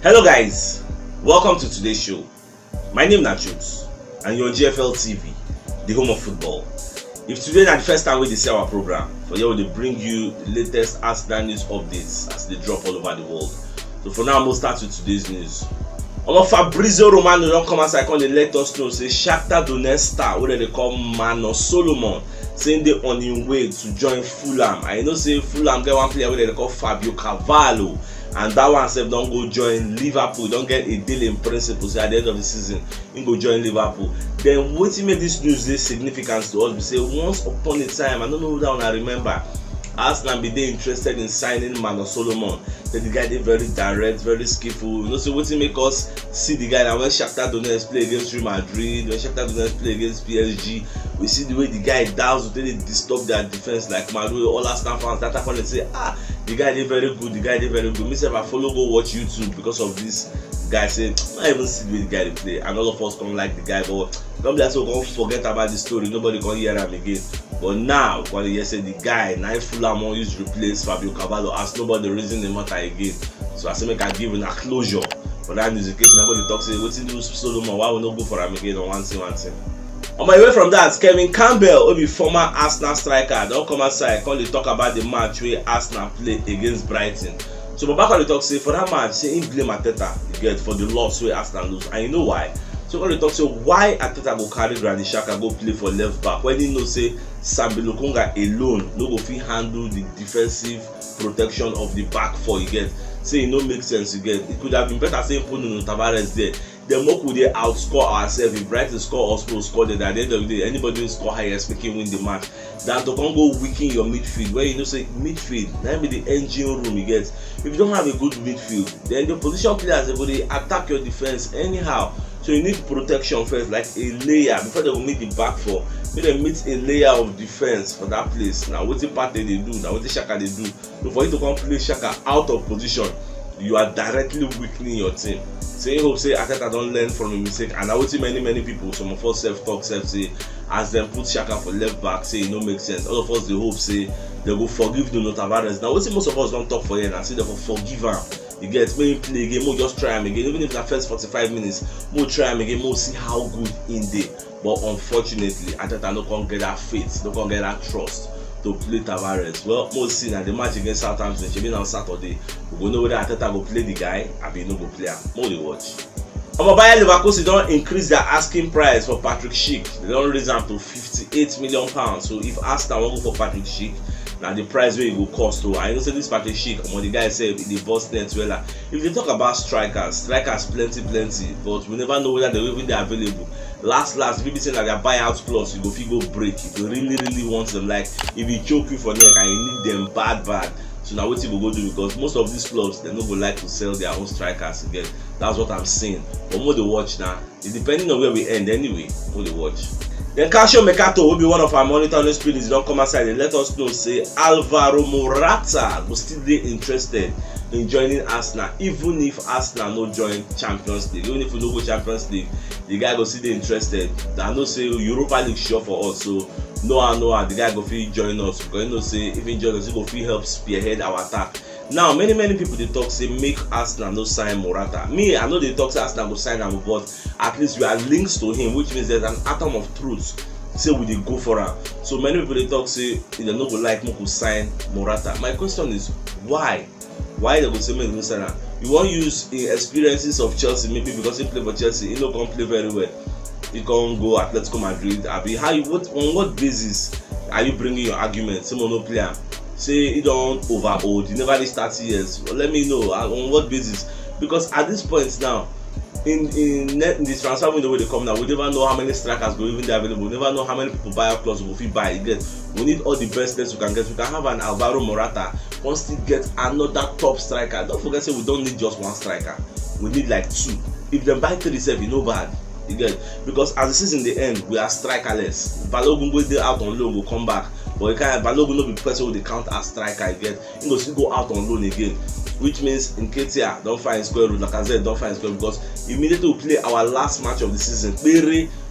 Hello guys, welcome to today's show. My name is CHUKS and you're on JFL TV, the home of football. If today is the first time we see our program, for here we bring you the latest Arsenal news updates as they drop all over the world. So for now, we'll start with today's news. Fabrizio Romano don't come outside and let us know say Shakhtar Donetsk star, what they call Mano Solomon, saying they on his way to join Fulham. I know say Fulham get one player where they call Fabio Carvalho, and that one said don't go join Liverpool, don't get a deal in principle. So at the end of the season, he go join Liverpool. Then what make this news this significant to us? We say once upon a time, I don't know who that one I remember, Arsenal be they interested in signing Mano Solomon. Then the guy they very direct, very skillful. You know, so what make us see the guy that when Shakhtar Donetsk play against Real Madrid, when Shakhtar Donetsk play against PSG, we see the way the guy does, they disturb their defense like Madrid, all Arsenal fans. That time they say, the guy they very good, the guy they very good. Me say if I follow go watch YouTube because of this guy say, I even see the way the guy they play, and all of us come like the guy, but don't be like so don't forget about the story. Nobody can hear him again. But now, when you say the guy, now Fulham won't use replace Fabio Carvalho as nobody reason the matter again. So I say make I give him a closure. For that is the case, nobody talks say what's do Solomon, why we not go for him again on one thing. On my way from that, Kevin Campbell, who be former Arsenal striker, don't come outside, come they talk about the match where Arsenal play against Brighton. So but back on the talk say for that match, say he blame Arteta you get for the loss where Arsenal lose. And you know why? So when they talk say why Arteta go carry Granit Xhaka go play for left back when he know say Sambi Lokonga alone no go fit handle the defensive protection of the back four you get. Say it no make sense you get. It could have been better saying put Nuno Tavares there. Then more could they outscore ourselves. If Brighton score us will score then at the end of the day anybody will score highest making win the match. Than to come go weaken your midfield where you know say midfield that be the engine room you get. If you don't have a good midfield, then the position players they go they attack your defense anyhow. So you need protection first, like a layer before they will meet the back four. When they meet a layer of defense for that place. Now what the part they do, now what the Xhaka they do. So for you to come play Xhaka out of position, you are directly weakening your team. So you hope say Arteta don't learn from a mistake. And I would see many people, some of us self-talk say as them put Xhaka for left back, say it no make sense. All of us they hope say they will forgive Nuno Tavares. Now what see most of us don't talk for him and say they will forgive him. You get when you play again, we'll just try him again. Even if the first 45 minutes, we'll try him again, we'll see how good in there. But unfortunately, Arteta no can get that faith, no can get that trust to play Tavares. Well, we'll see now the match against Southampton, should be on Saturday. We will know whether Arteta will play the guy, or be no go play him. More they watch. Bayer Leverkusen don't increase their asking price for Patrick Schick. They don't raise them to £58 million. So if Arsenal want go for Patrick Schick, now the price where it will cost to. I know say this Patrick Schick, when the guy said the boss net well. If they talk about strikers plenty, but we never know whether they will even be available. Last, if you saying that their buyout clause, you go break. If you really want them, like if you choke you for neck and you need them bad. So now what you go do because most of these clubs they no go like to sell their own strikers again. That's what I'm saying. But more they watch now. It's depending on where we end anyway. More they watch. Then Calcio Mercato will be one of our monitoring spirits. Don't come outside and let us know. Say Alvaro Morata will still be interested in joining Arsenal, even if Arsenal no join Champions League. Even if we no go Champions League, the guy go still interested. I know say Europa League sure for us. So no, the guy go feel join us because you know say even join us, he go feel help spearhead our attack. Now many people they talk say make Arsenal no sign Morata. Me I know they talk say Arsenal go sign him, but at least we are links to him, which means there's an atom of truth. Say we dey go for him. So many people they talk say they no go like Moko sign Morata. My question is why? Why they go say make no sign him? You won't use experiences of Chelsea maybe because he play for Chelsea, he no can play very well. He can't go Atletico Madrid. On what basis are you bringing your argument? Say no player. Say he don't over old, he never reached 30 years. Well, let me know on what basis. Because at this point now, in the transfer window where they come now, we never know how many strikers go even there available. We never know how many people buy our clause will fit buy. We need all the best players we can get. We can have an Alvaro Morata, once we get another top striker. Don't forget say we don't need just one striker. We need like two. If they buy 37, no bad. You get because as the season the end, we are strikerless. Balogun go there out on loan, will come back. But Balogun no be person who they count as striker again. He go still go out on loan again. Which means in Nketiah don't find square root, like I said, don't find square because immediately we play our last match of the season.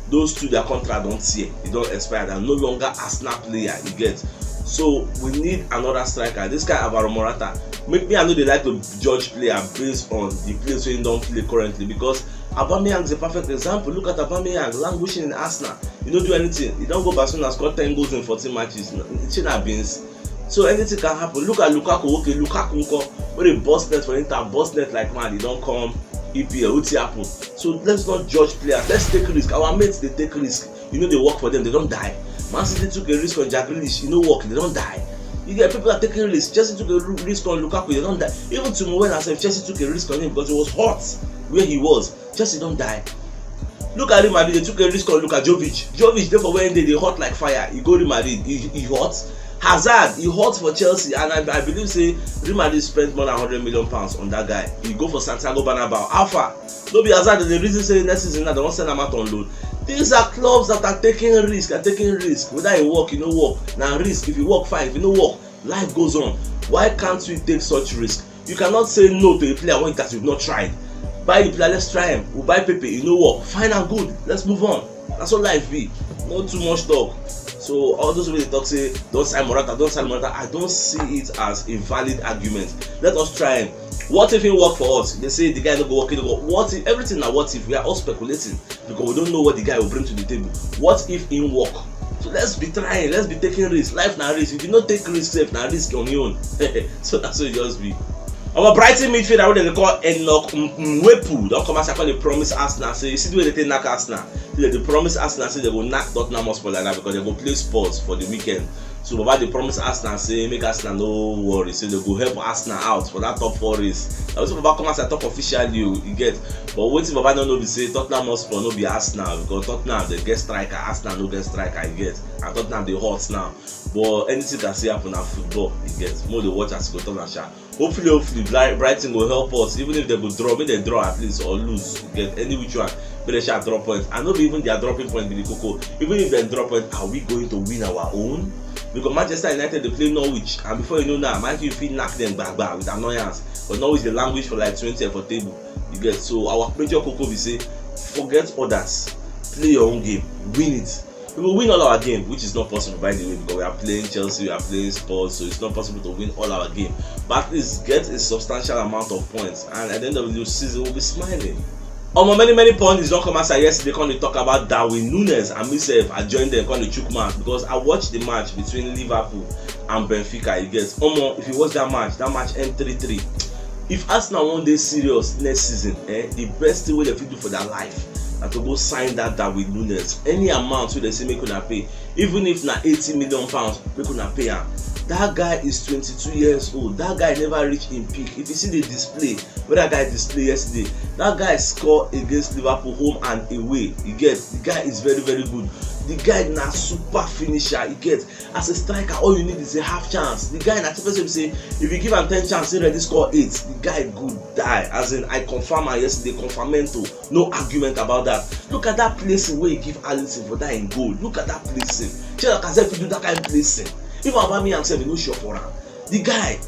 Those two their contract don't see it don't expire. They're no longer Arsenal player. You get So we need another striker. This guy Alvaro Morata. Maybe I know they like to judge player based on the place where he don't play currently, because Aubameyang is a perfect example. Look at Aubameyang languishing in Arsenal. He don't do anything. He don't go Barcelona, score 10 goals in 14 matches. It shouldn't have been. So anything can happen. Look at Lukaku. Okay, Lukaku when he bust net for Inter, bust net like man, he don't come EPL. What's happen? So let's not judge players. Let's take risk. Our mates, they take risk. You know, they work for them, they don't die. Man City took a risk on Jack Grealish, you know, work, they don't die. You get people that taking risks. Chelsea took a risk on Lukaku, they don't die. Even to when I said Chelsea took a risk on him because it was hot where he was. Chelsea don't die. Look at Real Madrid, they took a risk on Jovic. Jovic, therefore, when they hot like fire. He go Real Madrid, he hot. Hazard, he hot for Chelsea, and I believe say Real Madrid spent more than £100 million on that guy. He go for Santiago Bernabeu. Alpha, no be Hazard. The reason say next season that they won't send him out on loan. These are clubs that are taking risk. Whether you work, you know work. Now risk. If you work, fine. If you no work, life goes on. Why can't we take such risk? You cannot say no to a player when that you've not tried. Buy the player, let's try him. We'll buy Pepe, you know work. Fine and good. Let's move on. That's what life be. Not too much talk. So all those people they talk say don't sign Morata. I don't see it as a valid argument. Let us try him. What if it work for us? They say the guy no go work, what if everything now? What if we are all speculating because we don't know what the guy will bring to the table? What if it work? So let's be trying, let's be taking risks. Life now risk. If you don't take risks, safe now risk on your own. So that's what it just be. Our Brighton midfielder, what they call Enoch Mwepu, don't come as I call the promise Arsenal. Say you see the way they knock Arsenal. The promise Arsenal say they will knock Tottenham Hotspur like that because they go play Spurs for the weekend. So Baba they promise Arsenal say make Arsenal no worry, so they go help Arsenal out for that top 4 race. Now also Baba come as a top officially you get, but what if Baba don't know be say Tottenham Hotspur no be Arsenal because Tottenham they get striker, Arsenal no get striker you get, and Tottenham they hot now. But anything can see happen at football you get. More they watch as go Tottenham shot. Hopefully Brighton will help us, even if they go draw, maybe they draw at least or lose. You get any which one, but they shall drop points. And not even their dropping point be the cocoa. Even if they drop points, are we going to win our own? Because Manchester United they play Norwich, and before you know now, man you feel knock them back with annoyance. But Norwich the language for like 20 for table. You get, so our major cocoa we say forget others, play your own game, win it. We will win all our game, which is not possible by the way because we are playing Chelsea, we are playing Spurs, so it's not possible to win all our game. But at least get a substantial amount of points, and at the end of the season we'll be smiling. Many points don't come as yesterday when they talk about Darwin Nunez and myself. I joined them on the CHUKS because I watched the match between Liverpool and Benfica. You get, if you watch that match end 3-3. If Arsenal one day serious next season, the best thing they fit do for their life and to go sign that Darwin Nunez. Any amount they say make una pay, even if na £80 million, make una pay am. That guy is 22 years old. That guy never reached in peak. If you see the display, what that guy displayed yesterday, that guy scored against Liverpool home and away. You get, the guy is very good. The guy na super finisher. You get, as a striker, all you need is a half chance. The guy na typical say, if you give him 10 chances, he already score 8. The guy good die. As in, I confirm yesterday, confirmento. No argument about that. Look at that placing where you give Alisson for that in goal. Look at that placing. Check out if you do that kind of placing. If Aubameyang himself, no sure for him. The guy,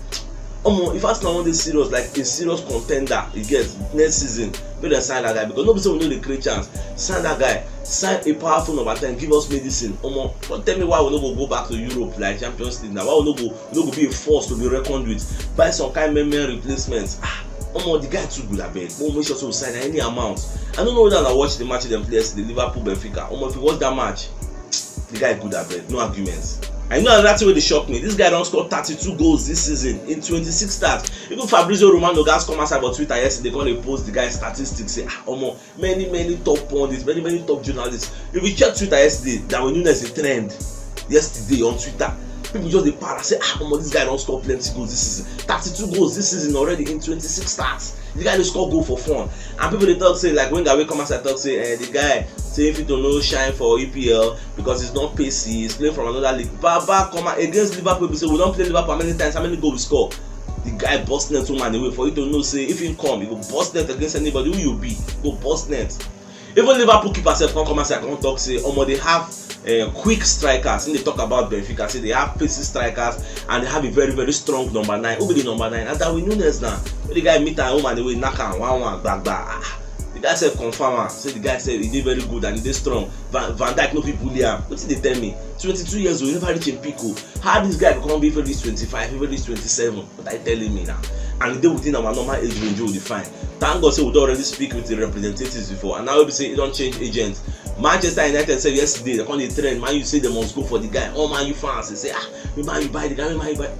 if Arsenal want this serious, like a serious contender, he gets next season, we don't sign that guy because nobody will know the great chance. Sign that guy, sign a powerful number 10, give us medicine. Don't tell me why we don't go back to Europe like Champions League now. Why we don't go be a force to be reckoned with. Buy some kind of replacements. The guy too good at bed. Make sure to sign any amount. I don't know whether I watch the match them play yesterday, Liverpool Benfica. If you watch that match, the guy good at bed, no arguments. I know another way they shock me. This guy don't score 32 goals this season in 26 starts. Even Fabrizio Romano guys come outside about Twitter yesterday, they post the guy's statistics. Say, many top pundits, many top journalists. If you check Twitter yesterday, Darwin Nunez is a trend yesterday on Twitter. People just the para say, this guy don't score plenty goals this season. 32 goals this season already in 26 starts. The guy dey score goal for fun. And people they talk say, like when Gawe come outside talk say, the guy say if he don't know shine for EPL because he's not pacey, he's playing from another league. Baba come out against Liverpool, people say we don't play Liverpool how many times, how many goals we score. The guy bust net to man away for you to know say if he come, he go bust net against anybody who you be, go bust net. Even Liverpool keeper self come outside come talk say, they have quick strikers. When they talk about Benfica, say they have pacey strikers and they have a very strong number 9. Who be the number 9? And Darwin Nunez now. The guy meet at home and they will knock on 1-1 back. The guy said confirm am, say the guy said he did very good and he did strong. Van Dijk no fit bully am. Wetin dey tell me? 22 years old, he never reach him peak. How this guy become be for this 25, even this 27? What are you telling me now? And he dey within our normal age range, we define. Thank God say we don already speak with the representatives before, and now we say he don change agents. Manchester United said yesterday they come dey trend. Man, you say they must go for the guy. All Man U fans they say, Man, you buy the guy, Man, you buy.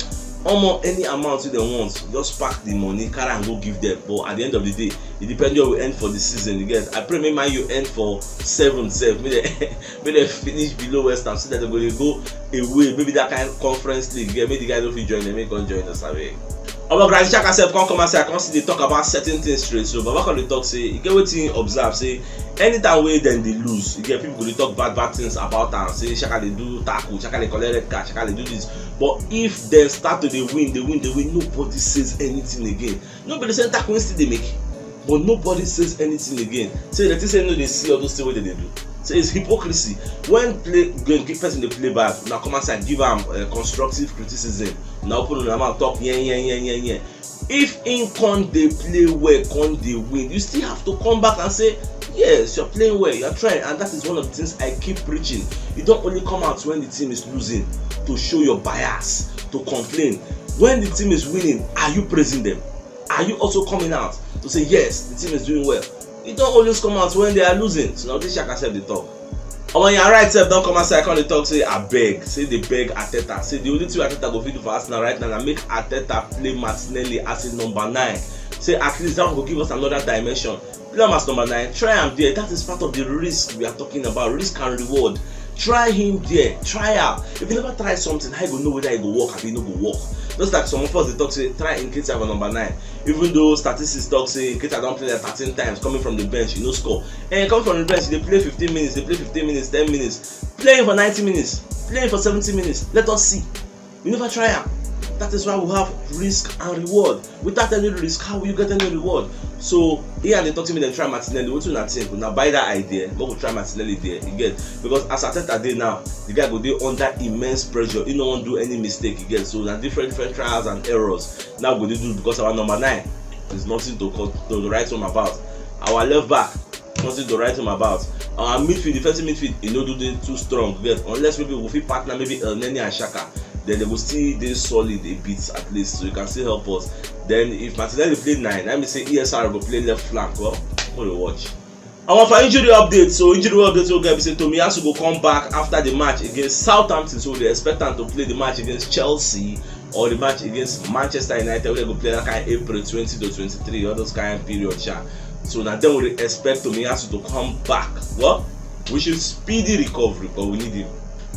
Almost any amount they want, just pack the money, carry and go give them. But at the end of the day, it depends on where we end for the season. You get. I pray maybe Man U end for 7th, maybe they finish below West Ham so that they're going to go away. Maybe that kind of conference league. Yeah, maybe the guys don't fit join them, make them join us away. Our Granny Xhaka sef come and say I can't see they talk about certain things straight. So Baba come dey talk say you get wetin observe say anytime wey dem dey lose, you get people go dey talk bad things about am. Say Xhaka dey do tackle, Xhaka dey collect red card, Xhaka dey do this. But if dem start to dey win, nobody says anything again. Nobody say tackle still dey make, but nobody says anything again. Say the thing say no dey see all those things wey dem dey do. So it's hypocrisy. When person dey play bad, now come and say give am constructive criticism. Now open your mouth talk yeah. If in con dey play well, con dey win, you still have to come back and say yes, you're playing well, you're trying, and that is one of the things I keep preaching. You don't only come out when the team is losing to show your bias, to complain. When the team is winning, are you praising them? Are you also coming out to say yes, the team is doing well? You don't always come out when they are losing. So now this Xhaka said the talk. And when you are right, self don't come and say I can't talk. Say I beg. Say they beg Arteta. Say the only thing Arteta go fit do for Arsenal right now and make Arteta play Martinelli as a number 9. Say at least that will give us another dimension. Play him as number 9. Try him there. That is part of the risk we are talking about. Risk and reward. Try him there. Try out. If you never try something, how you go know whether it go work or it no go work? Just like some of us they talk say try in case you have a number 9. Even though statistics talk say in case I don't play like 13 times coming from the bench, you no score. And coming from the bench, they play 15 minutes, they play 15 minutes, 10 minutes, playing for 90 minutes, playing for 70 minutes. Let us see. We never try out. That is why we have risk and reward. Without any risk, how will you get any reward? So here they talk to me, they try Martinelli. What do you think? Now buy that idea, but we try Martinelli there. You get, because as Arteta day now, the guy go there under immense pressure. He no want do any mistake. You get, so now different trials and errors. Now go they do because our number 9 is nothing to write home about. Our left back, nothing to write home about. Our midfield, defensive midfield, you know, do they too strong. You get, unless maybe we fit partner maybe Elneny and Xhaka. Then they will still be solid a bit at least, so you can still help us. Then if Martinelli play 9, let me say ESR will play left flank. Well, we'll watch. And for injury update, so injury update will get say Tomiyasu will come back after the match against Southampton, so they expect him to play the match against Chelsea or the match against Manchester United, where they will play that kind of April 20 to 23 or those kind of period. So now then we expect Tomiyasu to come back. Well, we should speedy recovery, but we need him.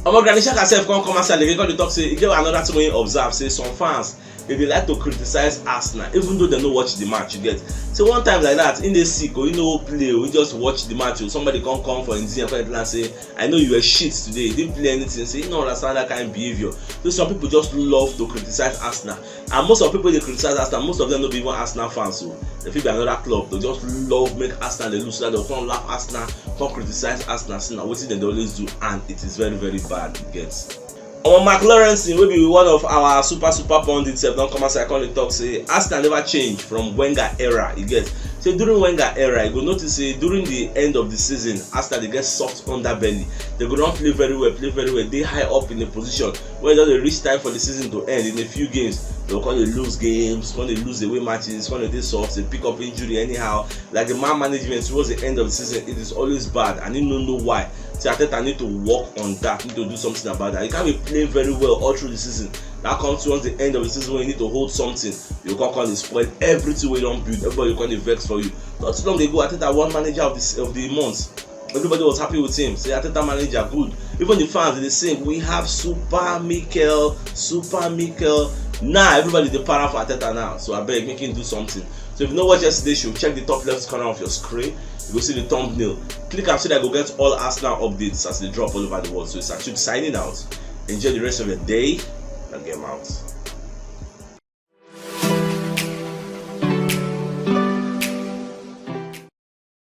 Our Granny Xhaka sef come and say they talk say e get another thing wey observe say some fans they like to criticize Arsenal even though they no watch the match. You get, so one time like that in the sick or you know play we just watch the match or somebody come for India and say I know you were shit today, you didn't play anything, say you don't understand that kind of behavior. So some people just love to criticize Arsenal, and most of the people they criticize Arsenal, most of them don't be even Arsenal fans, so they feel be another club. They just love make Arsenal they lose, so they come laugh Arsenal, come criticize Arsenal. So now what they always do, and it is very bad. It gets. Our Mark Lawrence will be one of our super pundits. Don't come as I call it talk. Say Arsenal never change from Wenger era. You get. So during Wenger era, you go notice say during the end of the season, Arsenal they get soft underbelly. They go not play very well. They high up in the position. When they reach time for the season to end in a few games, they'll call they lose games, when they lose away matches, when they soft, they pick up injury anyhow. Like the man management towards the end of the season, it is always bad, and you don't know why. So I think I need to work on that, need to do something about that. You can't be playing very well all through the season. That comes towards the end of the season when you need to hold something. You can't come and spoil everything we don't build. Everybody can't vex for you. Not too long ago, I think that one manager of the month, everybody was happy with him. Say Arteta manager good. Even the fans they sing, we have Super Mikel. Now everybody they para for Arteta now. So I beg make him do something. So if you know what yesterday's show, check the top left corner of your screen. You will see the thumbnail. Click and so that you go get all Arsenal updates as they drop all over the world. So it's CHUKS signing out. Enjoy the rest of your day and get out.